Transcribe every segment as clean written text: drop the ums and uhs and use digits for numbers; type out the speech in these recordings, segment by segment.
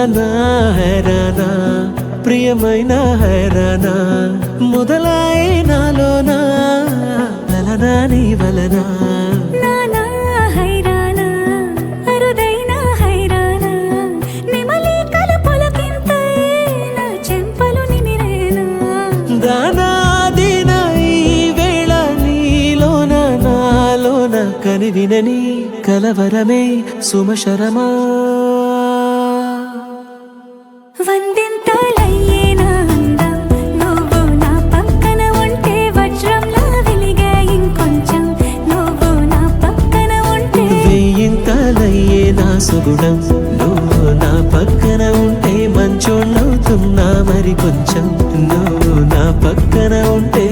నా హైరానా ప్రియమైన హైరానా మొదలాయి నాలోనా వలనా నీ వలనా కని వినని కలవరమే సుమశరమా వందింతలయ్యేనా అందం నువ్వు నా పక్కన ఉంటే వజ్రంలా వెలిగే ఇంకొంచెం నువ్వు నా పక్కన ఉంటే వెయ్యింతలయ్యేనా సుగుణం నువ్వు నా పక్కన ఉంటే మంచోళ్ళవుతున్నా మరి కొంచెం నువ్వు నా పక్కన ఉంటే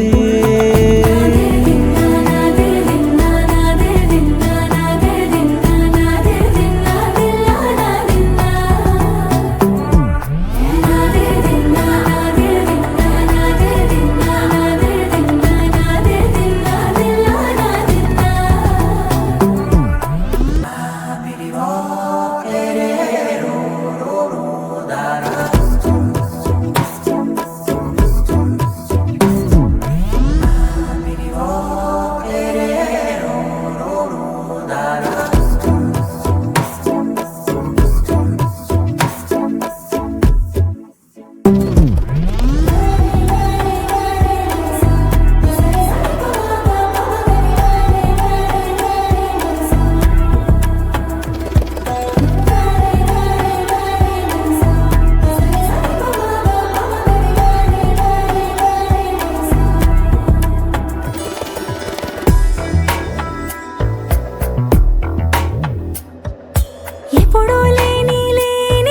ఎప్పుడూ లేని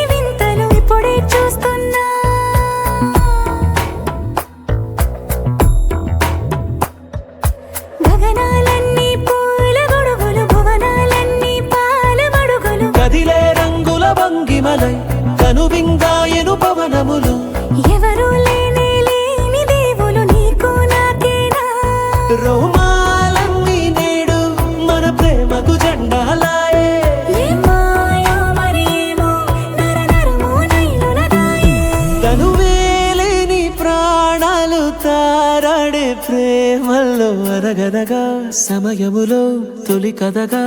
వింతలు ఇప్పుడే చూస్తున్నా గగనాలన్నీ పూల గొడుగులు భువనాలన్నీ పాల మడుగులు కదిలే రంగుల భంగిమలై కనువింగాయను పవనములు ఎవరు లేని దేవులు నీకు నాకేనా రోమాలన్నీ నేడు మన ప్రేమకు జెండాలాయే తనువేలేని ప్రాణాలు తారాడే ప్రేమల్లో అరగనగా సమయములో తొలి కథగా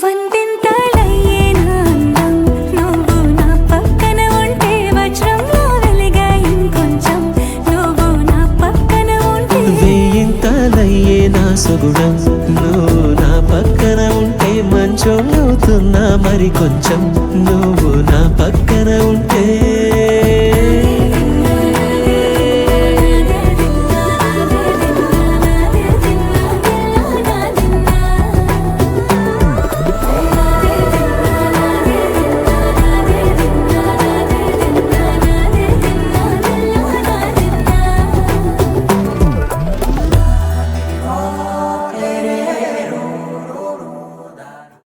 వందింతలయ్యేనా అందం నువ్వు నా పక్కన ఉంటే వజ్రంలో వెలిగే ఇంకొంచెం నువ్వు నా పక్కన ఉంటే వెయ్యింతలయ్యేనా సుగుణం నువ్వు నా పక్కన ఉంటే మంచోళ్ళవుతున్నా మరి కొంచెం